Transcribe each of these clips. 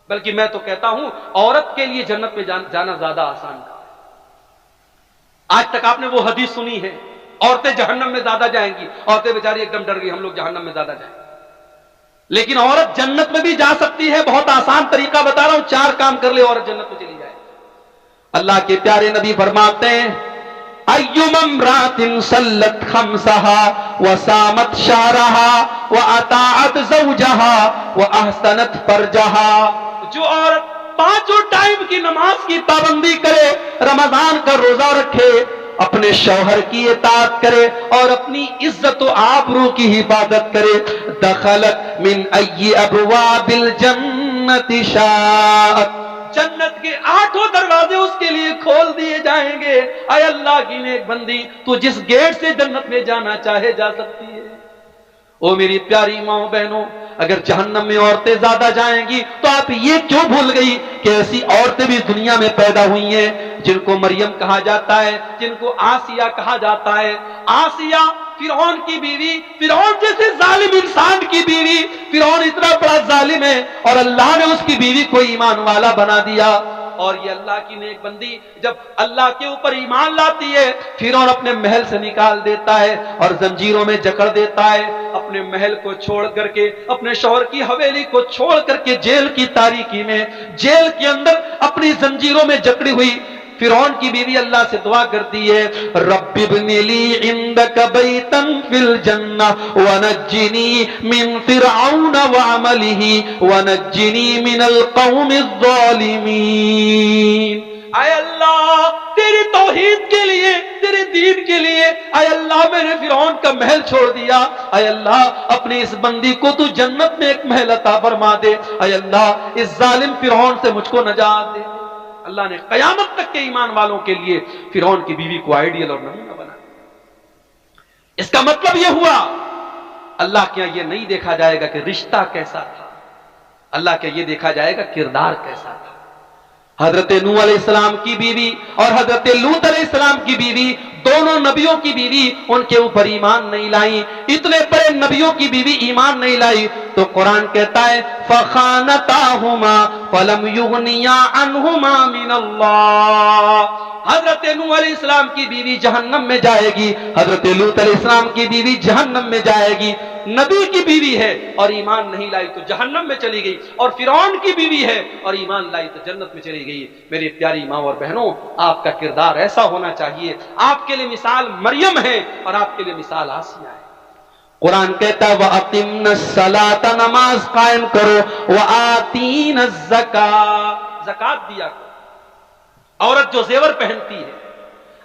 بلکہ میں تو کہتا ہوں عورت کے لیے جنت میں جانا زیادہ آسان کام ہے۔ آج تک آپ نے وہ حدیث سنی ہے عورتیں جہنم میں زیادہ جائیں گی، عورتیں بیچاری ایک دم ڈر گئی ہم لوگ جہنم میں زیادہ جائیں گے، لیکن عورت جنت میں بھی جا سکتی ہے۔ بہت آسان طریقہ بتا رہا ہوں، 4 کام کر لے عورت جنت میں چلی جائے۔ اللہ کے پیارے نبی فرماتے ہیں ايما امرأة صلت خمسها وصامت شهرها واطاعت زوجها واحسنت فرجها، جو عورت 5 ٹائم کی نماز کی پابندی کرے، رمضان کا روزہ رکھے، اپنے شوہر کی اطاعت کرے اور اپنی عزت و آبرو کی حفاظت کرے، دخلت من ای ابواب الجنت شاءت، جنت کے 8 دروازے اس کے لیے کھول دیے جائیں گے۔ اے اللہ کی نیک بندی، تو جس گیٹ سے جنت میں جانا چاہے جا سکتی ہے۔ او میری پیاری ماں بہنوں، اگر جہنم میں عورتیں زیادہ جائیں گی تو آپ یہ کیوں بھول گئی کہ ایسی عورتیں بھی دنیا میں پیدا ہوئی ہیں جن کو مریم کہا جاتا ہے، جن کو آسیہ کہا جاتا ہے۔ آسیہ فرعون کی بیوی، فرعون جیسے ظالم انسان کی بیوی، فرعون اتنا بڑا ظالم ہے اور اللہ نے اس کی بیوی کو ایمان والا بنا دیا۔ اور یہ اللہ کی نیک بندی جب اللہ کے اوپر ایمان لاتی ہے، فرعون اپنے محل سے نکال دیتا ہے اور زنجیروں میں جکڑ دیتا ہے، اپنے محل کو چھوڑ کر کے، اپنے شوہر کی حویلی کو چھوڑ کر کے جیل کی تاریکی میں، جیل کے اندر اپنی زنجیروں میں جکڑی ہوئی فرعون کی بیوی اللہ سے دعا کرتی ہے رب ابن لی عندک بیتا فی الجنہ ونجنی من فرعون وعملہ ونجنی من القوم الظالمین۔ اے اللہ تیری توحید کے لیے، تیرے دین کے لیے، اے اللہ میں نے فرعون کا محل چھوڑ دیا، اے اللہ اپنی اس بندی کو تو جنت میں ایک محل عطا فرما دے، اے اللہ اس ظالم فرعون سے مجھ کو نجات دے۔ اللہ نے قیامت تک کے ایمان والوں کے لیے فرعون کی بیوی کو آئیڈیل اور نمونہ بنا۔ اس کا مطلب یہ ہوا اللہ کے یہاں یہ نہیں دیکھا جائے گا کہ رشتہ کیسا تھا، اللہ کے یہ دیکھا جائے گا کردار کیسا تھا۔ حضرت نوح علیہ السلام کی بیوی اور حضرت لوط علیہ السلام کی بیوی، دونوں نبیوں کی بیوی ان کے اوپر ایمان نہیں لائی، اتنے بڑے نبیوں کی بیوی ایمان نہیں لائی تو قرآن کہتا ہے فَخَانَتَاهُمَا فَلَمْ يُغْنِيَا عَنْهُمَا مِنَ اللَّهِ۔ حضرت نوح علیہ السلام کی بیوی جہنم میں جائے گی، حضرت لوط علیہ السلام کی بیوی جہنم میں جائے گی، نبی کی بیوی ہے اور ایمان نہیں لائی تو جہنم میں چلی گئی، اور فرعون کی بیوی ہے اور ایمان لائی تو جنت میں چلی گئی۔ میری پیاری ماں اور بہنوں، آپ کا کردار ایسا ہونا چاہیے۔ آپ کے لیے مثال مریم ہے اور آپ کے لیے مثال آسیہ ہے۔ قرآن کہتا ہے وَأَقِمْنَا الصَّلَاةَ، نماز قائم کرو، وَآتِينَا الزَّكَاةَ، زکات دیا کرو۔ عورت جو زیور پہنتی ہے،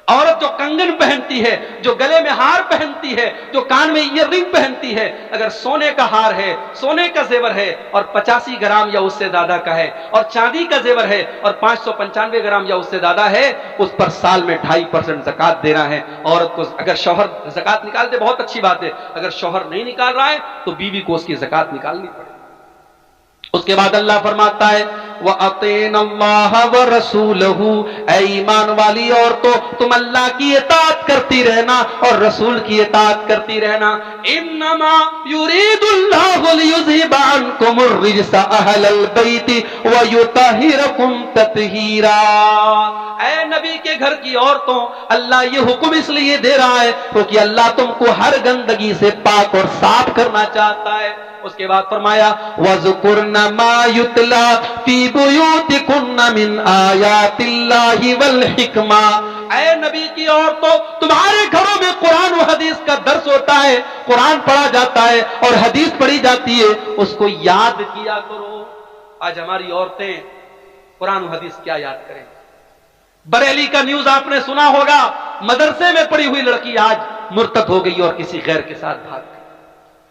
عورت جو کنگن پہنتی ہے، جو گلے میں ہار پہنتی ہے، جو کان میں ایئر رنگ پہنتی ہے، اگر سونے کا ہار ہے، سونے کا زیور ہے اور 85 گرام یا اس سے زیادہ کا ہے، اور چاندی کا زیور ہے اور 595 گرام یا اس سے زیادہ ہے، اس پر سال میں 2.5% زکات دینا ہے۔ عورت کو اگر شوہر زکات نکال دے بہت اچھی بات ہے، اگر شوہر نہیں نکال رہا ہے تو بیوی کو اس کی زکات نکالنی پڑے۔ اس کے بعد اللہ فرماتا ہے وَأَطِيعْنَا اللَّهَ وَرَسُولَهُ، اے ایمان والی عورتوں تم اللہ کی اطاعت کرتی رہنا اور رسول کی اطاعت کرتی رہنا۔ انما یرید اللہ لیذھب عنکم الرجس اہل البیت ویطہرکم تطہیرا۔ اے نبی کے گھر کی عورتوں، اللہ یہ حکم اس لیے دے رہا ہے کیونکہ اللہ تم کو ہر گندگی سے پاک اور صاف کرنا چاہتا ہے۔ اس کے بعد فرمایا وَذْكُرْنَ مَا يُتْلَى فِي بُيُوتِكُنَّ مِنْ آيَاتِ اللَّهِ وَالْحِكْمَةِ۔ اے نبی کی عورتوں، تمہارے گھروں میں قرآن و حدیث کا درس ہوتا ہے، قرآن پڑھا جاتا ہے اور حدیث پڑھی جاتی ہے، اس کو یاد کیا کرو۔ آج ہماری عورتیں قرآن و حدیث کیا یاد کریں؟ بریلی کا نیوز آپ نے سنا ہوگا، مدرسے میں پڑھی ہوئی لڑکی آج مرتد ہو گئی اور کسی غیر کے ساتھ بھاگ گئی۔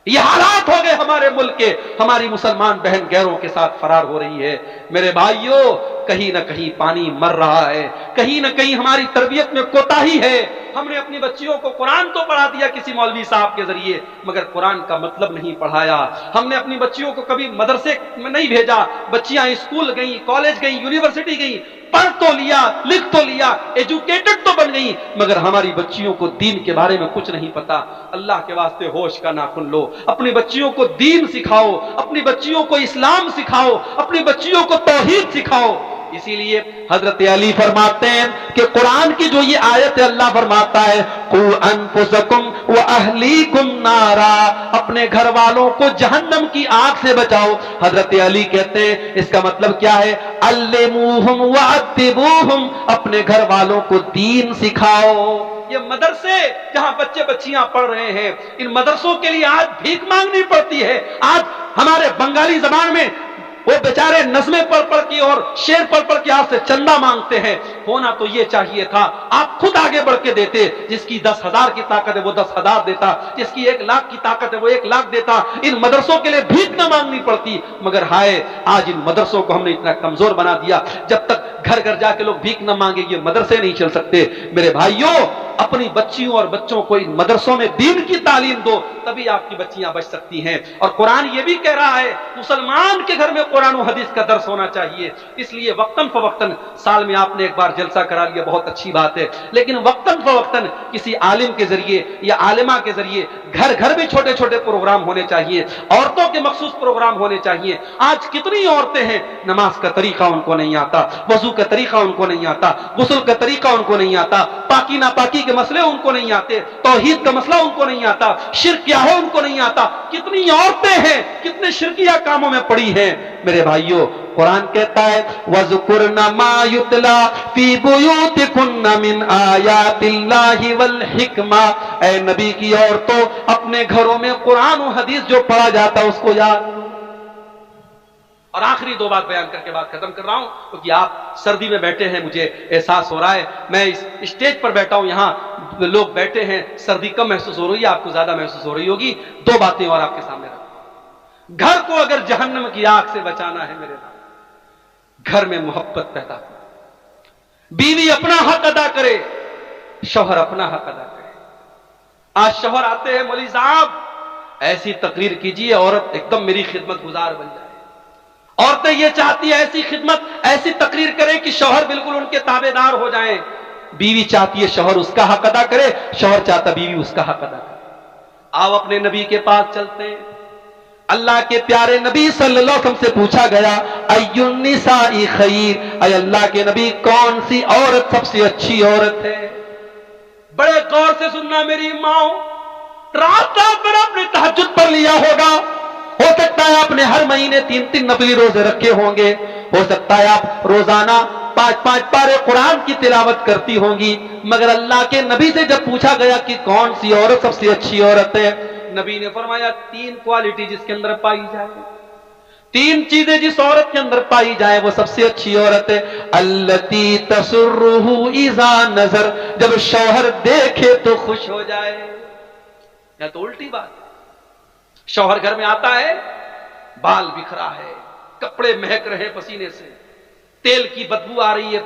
یہ حالات ہو گئے ہمارے ملک کے، ہماری مسلمان بہن غیروں کے ساتھ فرار ہو رہی ہے۔ میرے بھائیوں، کہیں نہ کہیں پانی مر رہا ہے، کہیں نہ کہیں ہماری تربیت میں کوتاہی ہے۔ ہم نے اپنی بچیوں کو قرآن تو پڑھا دیا کسی مولوی صاحب کے ذریعے، مگر قرآن کا مطلب نہیں پڑھایا۔ ہم نے اپنی بچیوں کو کبھی مدرسے میں نہیں بھیجا، بچیاں اسکول گئیں، کالج گئیں، یونیورسٹی گئیں، پڑھ تو لیا، لکھ تو لیا، ایجوکیٹڈ تو بن گئی، مگر ہماری بچیوں کو دین کے بارے میں کچھ نہیں پتا۔ اللہ کے واسطے ہوش کا ناخن لو، اپنی بچیوں کو دین سکھاؤ، اپنی بچیوں کو اسلام سکھاؤ، اپنی بچیوں کو توحید سکھاؤ۔ اسی لیے حضرت علی فرماتے ہیں کہ قرآن کی جو یہ آیت ہے، اللہ فرماتا ہے قُوْ أَنفُسَكُمْ وَأَهْلِيكُمْ نَارًا، اپنے گھر والوں کو جہنم کی آگ سے بچاؤ۔ حضرت علی کہتے ہیں اس کا مطلب کیا ہے؟ عَلِّمُوهُمْ وَأَدِّبُوهُمْ، اپنے گھر والوں کو دین سکھاؤ۔ یہ مدرسے جہاں بچے بچیاں پڑھ رہے ہیں، ان مدرسوں کے لیے آج بھیک مانگنی پڑتی ہے۔ آج ہمارے بنگالی زبان میں وہ بیچارے نظمیں پڑھ پڑھ کے اور شعر پڑھ پڑھ کے آپ سے چندہ مانگتے ہیں۔ ہونا تو یہ چاہیے تھا آپ خود آگے بڑھ کے دیتے، جس کی 10,000 کی طاقت ہے وہ 10,000 دیتا، جس کی 1,00,000 کی طاقت ہے وہ 1,00,000 دیتا، ان مدرسوں کے لیے بھیک نہ مانگنی پڑتی۔ مگر ہائے، آج ان مدرسوں کو ہم نے اتنا کمزور بنا دیا، جب تک گھر گھر جا کے لوگ بھیک نہ مانگے یہ مدرسے نہیں چل سکتے۔ میرے بھائیوں، اپنی بچیوں اور بچوں کو ان مدرسوں میں دین کی تعلیم دو، تبھی آپ کی بچیاں بچ سکتی ہیں۔ اور قرآن یہ بھی کہہ رہا ہے مسلمان کے گھر میں قرآن و حدیث کا درس ہونا چاہیے۔ اس لیے وقتاً فوقتاً، سال میں آپ نے ایک بار جلسہ کرا لیا بہت اچھی بات ہے، لیکن وقتاً فوقتاً کسی عالم کے ذریعے یا عالمہ کے ذریعے گھر گھر بھی چھوٹے چھوٹے پروگرام ہونے چاہیے، عورتوں کے مخصوص پروگرام ہونے چاہیے۔ آج کتنی عورتیں ہیں نماز کا طریقہ ان کو نہیں آتا، وضو کا طریقہ ان کو نہیں آتا، غسل کا طریقہ ان کو نہیں آتا، پاکی ناپاکی کے مسئلے ان کو نہیں آتے، توحید کا مسئلہ ان کو نہیں آتا، شرک کیا ہے ان کو نہیں آتا۔ کتنی عورتیں ہیں کتنے شرکیہ کاموں میں پڑی ہیں۔ میرے بھائیوں، قرآن کہتا ہے وَذْكُرْنَ مَا يُتْلَى فِي بُيُوتِكُنَّ مِنْ آيَاتِ اللَّهِ وَالْحِكْمَةِ، اے نبی کی عورتوں، اپنے گھروں میں قرآن و حدیث جو پڑھا جاتا ہے اس کو یاد کرو۔ اور آخری دو بات بیان کر کے بات ختم کر رہا ہوں، کیونکہ آپ سردی میں بیٹھے ہیں، مجھے احساس ہو رہا ہے، میں اس اسٹیج پر بیٹھا ہوں، یہاں لوگ بیٹھے ہیں، سردی کم محسوس ہو رہی ہے، آپ کو زیادہ محسوس ہو رہی ہوگی۔ دو باتیں اور آپ کے سامنے رکھتا ہوں۔ گھر کو اگر جہنم کی آگ سے بچانا ہے میرے بھائی، گھر میں محبت پیدا کرے، بیوی اپنا حق ادا کرے، شوہر اپنا حق ادا کرے۔ آج شوہر آتے ہیں مولوی صاحب ایسی تقریر کیجیے عورت ایک دم میری خدمت گزار بن جائے۔ عورتیں یہ چاہتی ہے ایسی خدمت ایسی تقریر کرے کہ شوہر بالکل ان کے تابع دار ہو جائیں۔ بیوی چاہتی ہے شوہر اس کا حق ادا کرے، شوہر چاہتا بیوی اس کا حق ادا کرے۔ آؤ اپنے نبی کے پاس چلتے ہیں۔ اللہ کے پیارے نبی صلی اللہ علیہ وسلم سے پوچھا گیا ای النساء خیر، اے اللہ کے نبی کون سی عورت سب سے اچھی عورت ہے؟ بڑے غور سے سننا میری ماں، رات رات بھر آپ نے تہجد پڑھ لیا ہوگا، ہو سکتا ہے آپ نے ہر مہینے 3 نفلی روزے رکھے ہوں گے، ہو سکتا ہے آپ روزانہ 5 پارے قرآن کی تلاوت کرتی ہوں گی، مگر اللہ کے نبی سے جب پوچھا گیا کہ کون سی عورت سب سے اچھی عورت ہے، نبی نے فرمایا 3 کوالٹی جس کے اندر پائی جائے، 3 چیزیں جس عورت کے اندر پائی جائے وہ سب سے اچھی عورت ہے۔ التی تسرہ اذا نظر، جب شوہر دیکھے تو خوش ہو جائے۔ یا تو الٹی بات ہے، شوہر گھر میں آتا ہے، بال بکھرا ہے، کپڑے مہک رہے پسینے سے، تیل کی بدبو آ رہی ہے،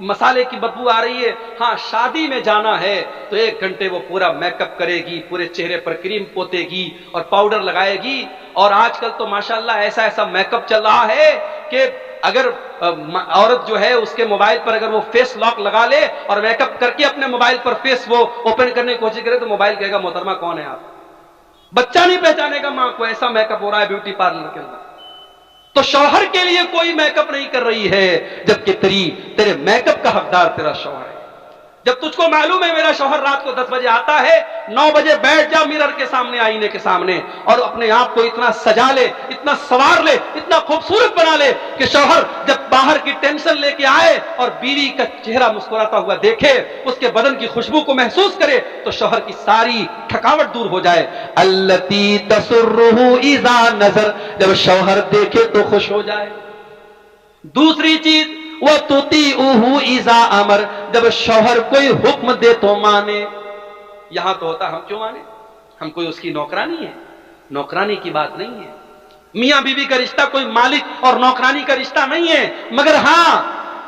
مسالے کی بدبو آ رہی ہے، ہاں شادی میں جانا ہے تو 1 گھنٹے وہ پورا میک اپ کرے گی، پورے چہرے پر کریم پوتے گی اور پاؤڈر لگائے گی۔ اور آج کل تو ماشاءاللہ ایسا میک اپ چل رہا ہے کہ اگر عورت جو ہے اس کے موبائل پر اگر وہ فیس لاک لگا لے اور میک اپ کر کے اپنے موبائل پر فیس وہ اوپن کرنے کی کوشش کرے تو موبائل کہے گا محترمہ کون ہے آپ؟ بچہ نہیں پہچانے گا ماں کو، ایسا میک اپ ہو رہا ہے بیوٹی پارلر کے اندر۔ تو شوہر کے لیے کوئی میک اپ نہیں کر رہی ہے، جبکہ تیرے میک اپ کا حقدار تیرا شوہر ہے۔ جب تجھ کو معلوم ہے میرا شوہر رات کو 10 بجے آتا ہے، 9 بجے بیٹھ جا مرر کے سامنے، آئینے کے سامنے، اور اپنے آپ کو اتنا سجا لے، اتنا سوار لے، اتنا خوبصورت بنا لے کہ شوہر جب باہر کی ٹینشن لے کے آئے اور بیوی کا چہرہ مسکراتا ہوا دیکھے، اس کے بدن کی خوشبو کو محسوس کرے تو شوہر کی ساری تھکاوٹ دور ہو جائے۔ التی تسرہ اذا نظر، جب شوہر دیکھے تو خوش ہو جائے۔ دوسری چیز وَتُطِيعُهُ إِذَا أَمَرَ، جب شوہر کوئی حکم دے تو مانے۔ یہاں تو ہوتا ہم کیوں مانے؟ ہم کوئی اس کی نوکرانی ہے؟ نوکرانی کی بات نہیں ہے، میاں بیوی کا رشتہ کوئی مالک اور نوکرانی کا رشتہ نہیں ہے، مگر ہاں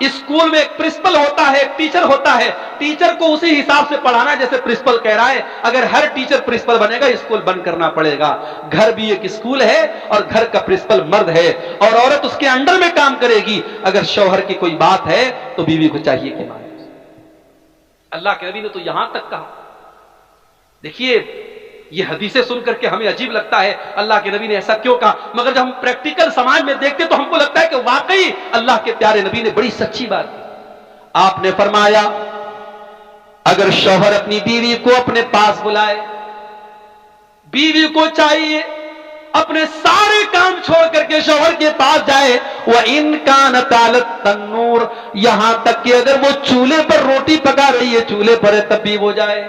اسکول میں ایک پرنسپل ہوتا ہے، ایک ٹیچر ہوتا ہے، ٹیچر کو اسی حساب سے پڑھانا جیسے پرنسپل کہہ رہا ہے. اگر ہر ٹیچر پرنسپل بنے گا اسکول بند کرنا پڑے گا. گھر بھی ایک اسکول ہے اور گھر کا پرنسپل مرد ہے اور عورت اس کے انڈر میں کام کرے گی. اگر شوہر کی کوئی بات ہے تو بیوی کو چاہیے کہ مانے. اللہ کے نبی نے تو یہاں تک کہا. دیکھیے یہ حدیثیں سن کر کے ہمیں عجیب لگتا ہے اللہ کے نبی نے ایسا کیوں کہا، مگر جب ہم پریکٹیکل سماج میں دیکھتے تو ہم کو لگتا ہے کہ واقعی اللہ کے پیارے نبی نے بڑی سچی بات کی. آپ نے فرمایا اگر شوہر اپنی بیوی کو اپنے پاس بلائے، بیوی کو چاہیے اپنے سارے کام چھوڑ کر کے شوہر کے پاس جائے. وَإِن كَانَتْ عَلَى التَّنُّورِ، یہاں تک کہ اگر وہ چولہے پر روٹی پکا رہی ہے، چولہے پر ہے، تب بھی وہ جائے.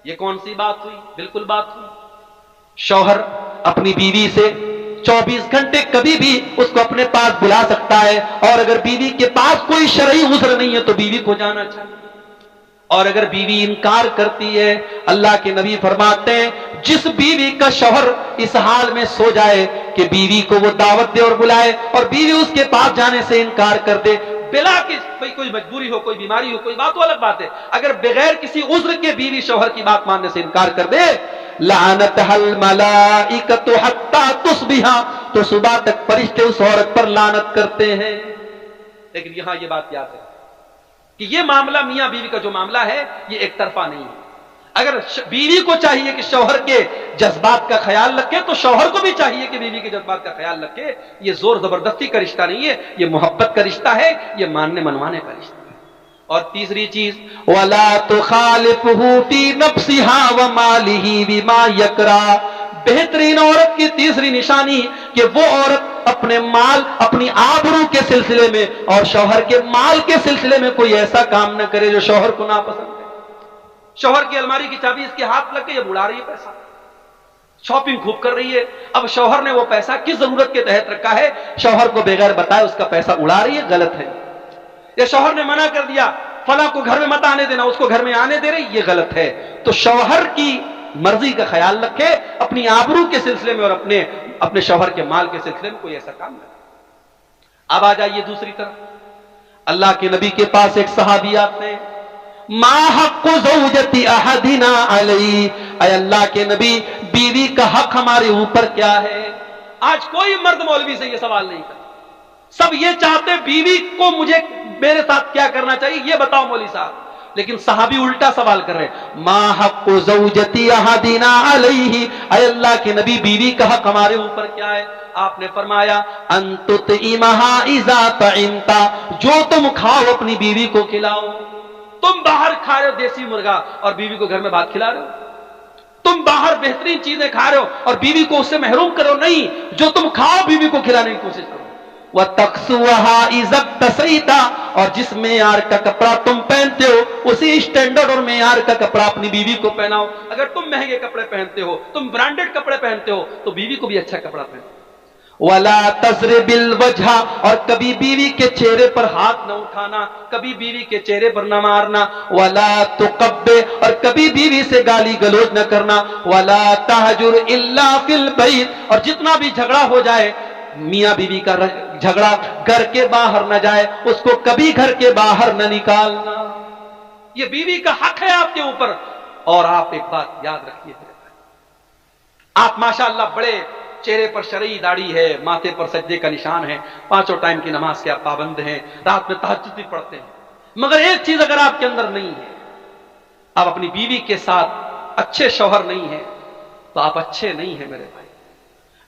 یہ کون سی بات ہوئی؟ بالکل بات ہوئی. شوہر اپنی بیوی سے 24 گھنٹے کبھی بھی اس کو اپنے پاس بلا سکتا ہے، اور اگر بیوی کے پاس کوئی شرعی عذر نہیں ہے تو بیوی کو جانا چاہیے. اور اگر بیوی انکار کرتی ہے، اللہ کے نبی فرماتے ہیں جس بیوی کا شوہر اس حال میں سو جائے کہ بیوی کو وہ دعوت دے اور بلائے اور بیوی اس کے پاس جانے سے انکار کر دے، بلا کہ کوئی مجبوری ہو، کوئی بیماری ہو، کوئی بات تو الگ بات ہے، اگر بغیر کسی عذر کے بیوی شوہر کی بات ماننے سے انکار کر دے، لعنتها الملائکۃ حتی تصبح، تو صبح تک فرشتے اس عورت پر لعنت کرتے ہیں. لیکن یہاں یہ بات یاد ہے کہ یہ معاملہ میاں بیوی کا جو معاملہ ہے یہ ایک طرفہ نہیں ہے. اگر بیوی کو چاہیے کہ شوہر کے جذبات کا خیال رکھے تو شوہر کو بھی چاہیے کہ بیوی کے جذبات کا خیال رکھے. یہ زور زبردستی کا رشتہ نہیں ہے، یہ محبت کا رشتہ ہے، یہ ماننے منوانے کا رشتہ ہے. اور تیسری چیز وَلَا تُخَالِفْهُ فِي نَفْسِهَا وَمَالِهِ بِمَا يَكْرَهُ. بہترین عورت کی تیسری نشانی کہ وہ عورت اپنے مال، اپنی آبرو کے سلسلے میں اور شوہر کے مال کے سلسلے میں کوئی ایسا کام نہ کرے جو شوہر کو ناپسند ہے. شوہر کی الماری کی چابی اس کے ہاتھ لگ کے یہ اڑا رہی ہے پیسہ، شاپنگ خوب کر رہی ہے. اب شوہر نے وہ پیسہ کس ضرورت کے تحت رکھا ہے، شوہر کو بغیر بتائے اس کا پیسہ اڑا رہی ہے، غلط ہے. یا شوہر نے منع کر دیا فلاں کو گھر میں مت آنے دینا، اس کو گھر میں آنے دے رہی، یہ غلط ہے. تو شوہر کی مرضی کا خیال رکھے اپنی آبرو کے سلسلے میں اور اپنے شوہر کے مال کے سلسلے میں کوئی ایسا کام نہ کرے. اب آ جائیے دوسری طرف، اللہ کے نبی کے پاس ایک صحابی آتے ہیں، ما حق زوجتی احدنا علی، اے اللہ کے نبی بیوی کا حق ہمارے اوپر کیا ہے؟ آج کوئی مرد مولوی سے یہ سوال نہیں کرتا، سب یہ چاہتے بیوی کو مجھے میرے ساتھ کیا کرنا چاہیے یہ بتاؤ مولوی صاحب. لیکن صحابی الٹا سوال کر رہے ہیں، ما حق زوجتی احدنا علیہ، اے اللہ کے نبی بیوی کا حق ہمارے اوپر کیا ہے؟ آپ نے فرمایا ان تطعمها اذا طعمت، جو تم کھاؤ اپنی بیوی کو کھلاؤ. تم باہر کھا رہے ہو دیسی مرغا اور بیوی کو گھر میں بات کھلا رہے ہو، تم باہر بہترین چیزیں کھا رہے ہو اور بیوی کو اس سے محروم کرو نہیں، جو تم کھاؤ بیوی کو کھلانے کی کوشش کرو. وَتَقْسُوَهَا إِذَا اكْتَسَيْتَ، اور جس معیار کا کپڑا تم پہنتے ہو اسی اسٹینڈرڈ اور معیار کا کپڑا اپنی بیوی کو پہناؤ. اگر تم مہنگے کپڑے پہنتے ہو، تم برانڈڈ کپڑے پہنتے ہو تو بیوی کو بھی اچھا کپڑا پہنو. وَلَا تَضْرِبِ الْوَجْهَ، اور کبھی بیوی کے چہرے پر ہاتھ نہ اٹھانا، کبھی بیوی کے چہرے پر نہ مارنا. وَلَا تُقَبِّحْ، اور کبھی بیوی سے گالی گلوچ نہ کرنا. وَلَا تَهْجُرْ إِلَّا فِي الْبَيْتِ، اور جتنا بھی جھگڑا ہو جائے میاں بیوی کا جھگڑا گھر کے باہر نہ جائے، اس کو کبھی گھر کے باہر نہ نکالنا. یہ بیوی کا حق ہے آپ کے اوپر. اور آپ ایک بات یاد رکھیے، آپ ماشاءاللہ بڑے چہرے پر شرعی داڑھی ہے، ماتھے پر سجدے کا نشان ہے، 5 ٹائم کی نماز کے آپ پابند ہیں، رات میں تہجد بھی پڑھتے ہیں، مگر ایک چیز اگر آپ کے اندر نہیں ہے، آپ اپنی بیوی کے ساتھ اچھے شوہر نہیں ہیں تو آپ اچھے نہیں ہیں میرے بھائی.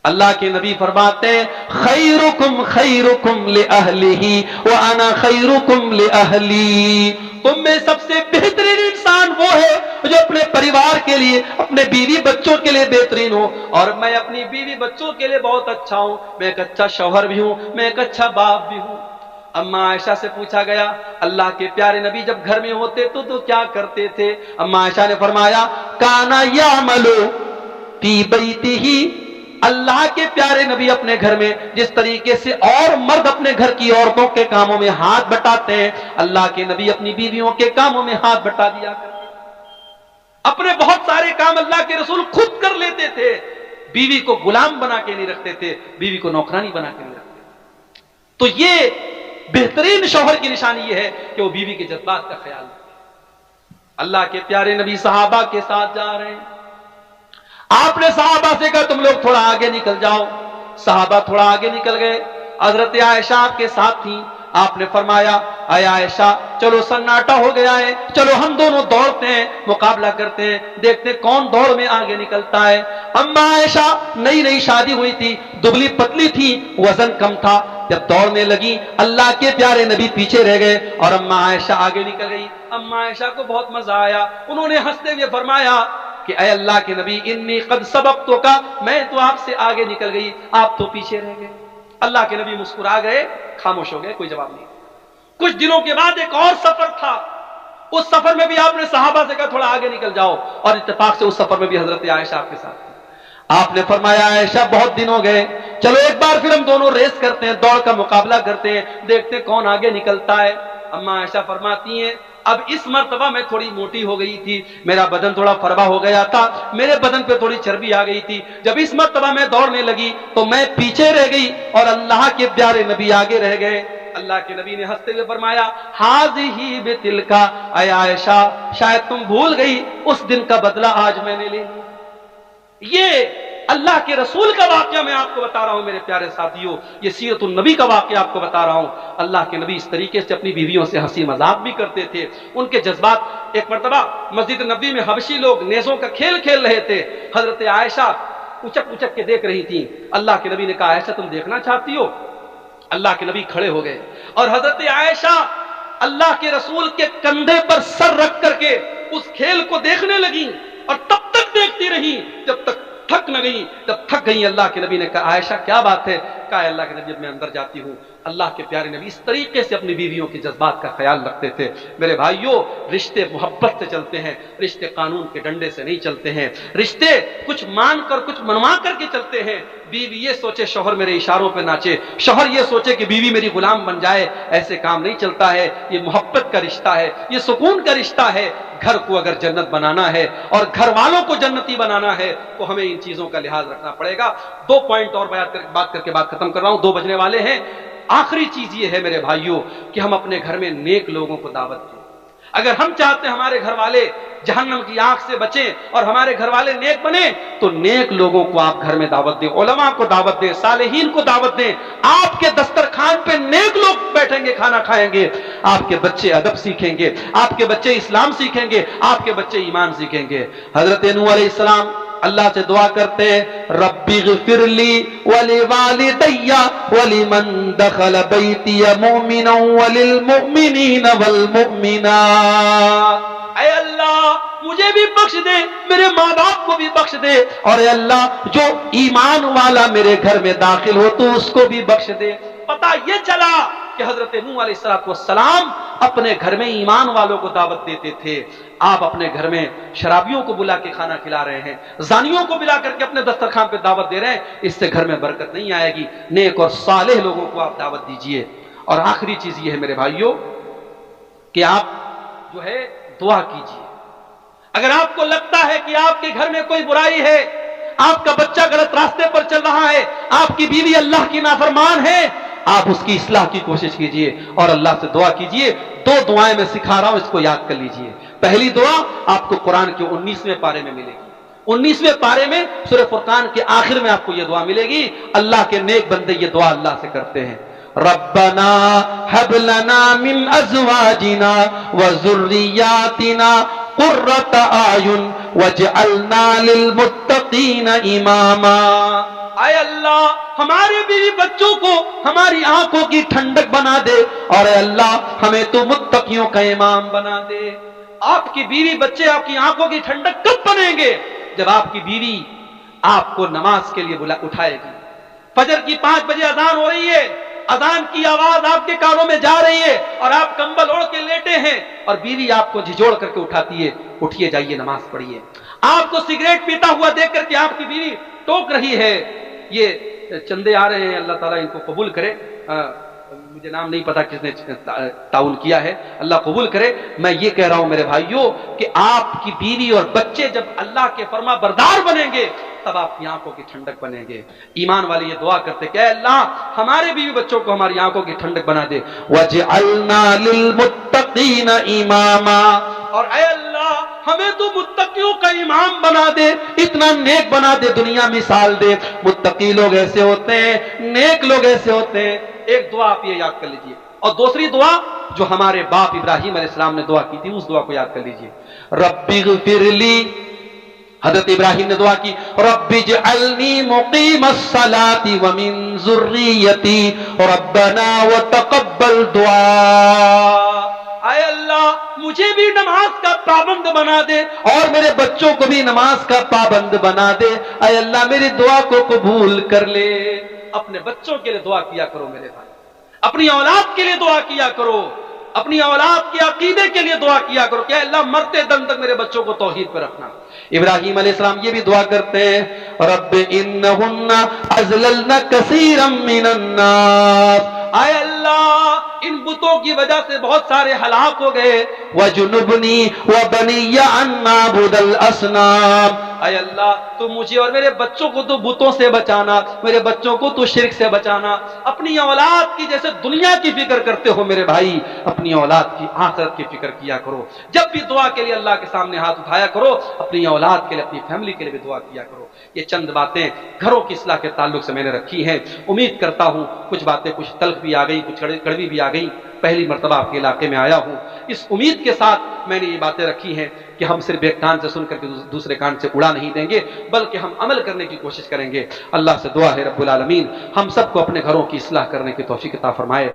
اللہ کے نبی فرماتے ہیں خیرکم خیرکم لأہلہ وانا خیرکم لأہلی، تم میں سب سے بہترین انسان وہ ہے جو اپنے پریوار کے لیے، اپنے بیوی بچوں کے لیے بہترین ہو، اور میں اپنی بیوی بچوں کے لیے بہت اچھا ہوں، میں ایک اچھا شوہر بھی ہوں، میں ایک اچھا باپ بھی ہوں. اما عائشہ سے پوچھا گیا اللہ کے پیارے نبی جب گھر میں ہوتے تو کیا کرتے تھے؟ اما عائشہ نے فرمایا کانا یعمل فی بیتہ، اللہ کے پیارے نبی اپنے گھر میں جس طریقے سے اور مرد اپنے گھر کی عورتوں کے کاموں میں ہاتھ بٹاتے ہیں، اللہ کے نبی اپنی بیویوں کے کاموں میں ہاتھ بٹا دیا کرتے. اپنے بہت سارے کام اللہ کے رسول خود کر لیتے تھے، بیوی کو غلام بنا کے نہیں رکھتے تھے، بیوی کو نوکرانی بنا کے نہیں رکھتے. تو یہ بہترین شوہر کی نشانی یہ ہے کہ وہ بیوی کے جذبات کا خیال رکھے۔ اللہ کے پیارے نبی صحابہ کے ساتھ جا رہے ہیں، آپ نے صحابہ سے کہا تم لوگ تھوڑا آگے نکل جاؤ، صحابہ تھوڑا آگے نکل گئے، حضرت عائشہ آپ کے ساتھ تھیں، آپ نے فرمایا اے عائشہ چلو سناٹا ہو گیا ہے، چلو ہم دونوں دوڑتے ہیں، مقابلہ کرتے ہیں، دیکھتے ہیں کون دوڑ میں آگے نکلتا ہے۔ اما عائشہ نئی نئی شادی ہوئی تھی، دبلی پتلی تھی، وزن کم تھا، جب دوڑنے لگی اللہ کے پیارے نبی پیچھے رہ گئے اور اما عائشہ آگے نکل گئی۔ اما عائشہ کو بہت مزہ آیا، انہوں نے ہنستے ہوئے فرمایا کہ اے اللہ کے نبی انی قد سبقتک، میں تو آپ سے آگے نکل گئی، آپ تو پیچھے رہ گئے۔ اللہ کے نبی مسکرا گئے، خاموش ہو گئے، کوئی جواب نہیں۔ کچھ دنوں کے بعد ایک اور سفر تھا، اس سفر میں بھی آپ نے صحابہ سے کہا تھوڑا آگے نکل جاؤ، اور اتفاق سے اس سفر میں بھی حضرت عائشہ آپ کے ساتھ تھی۔ آپ نے فرمایا عائشہ بہت دن ہو گئے، چلو ایک بار پھر ہم دونوں ریس کرتے ہیں، دوڑ کا مقابلہ کرتے ہیں، دیکھتے ہیں کون آگے نکلتا ہے۔ اما عائشہ فرماتی ہیں اب اس مرتبہ میں تھوڑی موٹی ہو گئی تھی، میرا بدن تھوڑا فربا ہو گیا تھا، میرے بدن پہ تھوڑی چربی آ گئی تھی، جب اس مرتبہ میں دوڑنے لگی تو میں پیچھے رہ گئی اور اللہ کے پیارے نبی آگے رہ گئے۔ اللہ کے نبی نے ہنستے ہوئے فرمایا ہاذہ بتلکا، اے عائشہ شاید تم بھول گئی اس دن کا بدلہ آج میں نے لے لیا۔ یہ اللہ کے رسول کا واقعہ میں آپ کو بتا رہا ہوں میرے پیارے ساتھیوں، یہ سیرت النبی کا واقعہ آپ کو بتا رہا ہوں۔ اللہ کے نبی اس طریقے سے اپنی بیویوں سے ہنسی مذاق بھی کرتے تھے، ان کے جذبات۔ ایک مرتبہ مسجد نبوی میں حبشی لوگ نیزوں کا کھیل کھیل رہے تھے، حضرت عائشہ اچک اچک کے دیکھ رہی تھیں۔ اللہ کے نبی نے کہا عائشہ تم دیکھنا چاہتی ہو؟ اللہ کے نبی کھڑے ہو گئے اور حضرت عائشہ اللہ کے رسول کے کندھے پر سر رکھ کر کے اس کھیل کو دیکھنے لگی، اور تب تک دیکھتی رہی جب تک تھک نہ گئی۔ جب تھک گئی اللہ کے نبی نے کہا عائشہ کیا بات ہے؟ کہا اللہ کے نبی میں اندر جاتی ہوں۔ اللہ کے پیارے نبی اس طریقے سے اپنی بیویوں کے جذبات کا خیال رکھتے تھے۔ میرے بھائیوں رشتے محبت سے چلتے ہیں، رشتے قانون کے ڈنڈے سے نہیں چلتے ہیں، رشتے کچھ مان کر کچھ منوا کر کے چلتے ہیں۔ بیوی یہ سوچے شوہر میرے اشاروں پہ ناچے، شوہر یہ سوچے کہ بیوی میری غلام بن جائے، ایسے کام نہیں چلتا ہے۔ یہ محبت کا رشتہ ہے، یہ سکون کا رشتہ ہے۔ گھر کو اگر جنت بنانا ہے اور گھر والوں کو جنتی بنانا ہے تو ہمیں ان چیزوں کا لحاظ رکھنا پڑے گا۔ دو پوائنٹ اور بات کر کے بات ختم کر رہا ہوں، 2 بجنے والے ہیں۔ آخری چیز یہ ہے میرے بھائیوں کہ ہم اپنے گھر میں نیک لوگوں کو دعوت دیں۔ اگر ہم چاہتے ہیں ہمارے گھر والے جہنم کی آنکھ سے بچیں اور ہمارے گھر والے نیک بنیں تو نیک لوگوں کو آپ گھر میں دعوت دیں، علماء کو دعوت دیں، صالحین کو دعوت دیں۔ آپ کے دسترخوان پہ نیک لوگ بیٹھیں گے، کھانا کھائیں گے، آپ کے بچے ادب سیکھیں گے، آپ کے بچے اسلام سیکھیں گے، آپ کے بچے ایمان سیکھیں گے۔ حضرت نوح علیہ السلام اللہ سے دعا کرتے ہیں ربی اغفر لی ولوالدی ولمن دخل بیتی مؤمنا وللمؤمنین والمؤمنات، اے اللہ مجھے بھی بخش دے، میرے ماں باپ کو بھی بخش دے، اور اے اللہ جو ایمان والا میرے گھر میں داخل ہو تو اس کو بھی بخش دے۔ پتہ یہ چلا کہ حضرت نوح علیہ السلام اپنے گھر میں ایمان والوں کو دعوت دیتے تھے۔ آپ اپنے گھر میں شرابیوں کو بلا کے کھانا کھلا رہے ہیں، زانیوں کو بلا کر کے اپنے دسترخوان پہ دعوت دے رہے ہیں، اس سے گھر میں برکت نہیں آئے گی۔ نیک اور صالح لوگوں کو آپ دعوت دیجئے۔ اور آخری چیز یہ ہے میرے بھائیوں کہ آپ جو ہے دعا کیجئے۔ اگر آپ کو لگتا ہے کہ آپ کے گھر میں کوئی برائی ہے، آپ کا بچہ غلط راستے پر چل رہا ہے، آپ کی بیوی اللہ کی نافرمان ہے، آپ اس کی اصلاح کی کوشش کیجئے اور اللہ سے دعا کیجئے۔ 2 دعائیں میں سکھا رہا ہوں، اس کو یاد کر لیجئے۔ پہلی دعا آپ کو قرآن کے 19ویں پارے میں ملے گی۔ 19ویں پارے میں سورہ فرقان کے آخر میں آپ کو یہ دعا ملے گی۔ اللہ کے نیک بندے یہ دعا اللہ سے کرتے ہیں، ربنا هب لنا من ازواجنا وذرياتنا قرۃ اعین واجعلنا للمتقین اماما، اے اللہ ہمارے بیوی بچوں کو ہماری آنکھوں کی ٹھنڈک بنا دے، اور اے اللہ ہمیں تو متقیوں کا امام بنا دے۔ آپ کی بیوی بچے آپ کی آنکھوں کی ٹھنڈک کب بنیں گے؟ جب آپ کی بیوی آپ کو نماز کے لیے اٹھائے گی۔ فجر کی 5 بجے اذان ہو رہی ہے، اذان کی آواز آپ کے کانوں میں جا رہی ہے اور آپ کمبل اوڑھ کے لیٹے ہیں اور بیوی آپ کو جھجوڑ کر کے اٹھاتی ہے، اٹھیے جائیے نماز پڑھیے۔ آپ کو سگریٹ پیتا ہوا دیکھ کر کے آپ کی بیوی ٹوک رہی ہے، یہ چندے آ رہے ہیں، اللہ تعالیٰ ان کو قبول کرے، مجھے نام نہیں پتا کس نے تعاون کیا ہے، اللہ قبول کرے۔ میں یہ کہہ رہا ہوں میرے بھائیوں کہ آپ کی بیوی اور بچے جب اللہ کے فرما بردار بنیں گے تب آپ کی آنکھوں کی ٹھنڈک بنیں گے۔ ایمان والے یہ دعا کرتے کہ اے اللہ ہمارے بیوی بچوں کو ہماری آنکھوں کی ٹھنڈک بنا دے۔ وَجْعَلْنَا لِلْمُتَّقِينَ إِمَامًا، اور اے اللہ ہمیں تو متقیوں کا امام بنا دے، اتنا نیک بنا دے، دنیا مثال دے۔ متقی لوگ ایسے ہوتے ہیں، نیک لوگ ایسے ہوتے ہیں۔ ایک دعا آپ یہ یاد کر لیجئے، اور دوسری دعا جو ہمارے باپ ابراہیم علیہ السلام نے دعا کی تھی اس دعا کو یاد کر لیجئے۔ رب اغفر لی، حضرت ابراہیم نے دعا کی رب اجعلنی مقیم الصلاۃ ومن ذریتی ربنا وتقبل دعاء، اے اللہ مجھے بھی نماز کا پابند بنا دے اور میرے بچوں کو بھی نماز کا پابند بنا دے، اے اللہ میری دعا کو قبول کر لے۔ اپنے بچوں کے لیے دعا کیا کرو میرے بھائی، اپنی اولاد کے لیے دعا کیا کرو، اپنی اولاد کے عقیدے کے لیے دعا کیا کرو کہ اللہ مرتے دم تک میرے بچوں کو توحید پہ رکھنا۔ ابراہیم علیہ السلام یہ بھی دعا کرتے ہیں رب انہن اضللن کثیرا من الناس، اے اللہ ان بتوں کی وجہ سے بہت سارے ہلاک ہو گئے، وجنبنی وبنی ان نعبد الاصنام، اے اللہ تو مجھے اور میرے بچوں کو تو بتوں سے بچانا، میرے بچوں کو تو شرک سے بچانا۔ اپنی اولاد کی جیسے دنیا کی فکر کرتے ہو میرے بھائی، اپنی اولاد کی آخرت کی فکر کیا کرو۔ جب بھی دعا کے لیے اللہ کے سامنے ہاتھ اٹھایا کرو، اپنی اولاد کے لیے اپنی فیملی کے لیے بھی دعا کیا کرو۔ یہ چند باتیں گھروں کی اصلاح کے تعلق سے میں نے رکھی ہیں، امید کرتا ہوں کچھ باتیں کچھ تلخ بھی آ گئی، کچھ کڑوی بھی آ گئی، پہلی مرتبہ آپ کے علاقے میں آیا ہوں، اس امید کے ساتھ میں نے یہ باتیں رکھی ہیں کہ ہم صرف ایک کان سے سن کر کے دوسرے کان سے اڑا نہیں دیں گے، بلکہ ہم عمل کرنے کی کوشش کریں گے۔ اللہ سے دعا ہے رب العالمین ہم سب کو اپنے گھروں کی اصلاح کرنے کی توفیق عطا فرمائے۔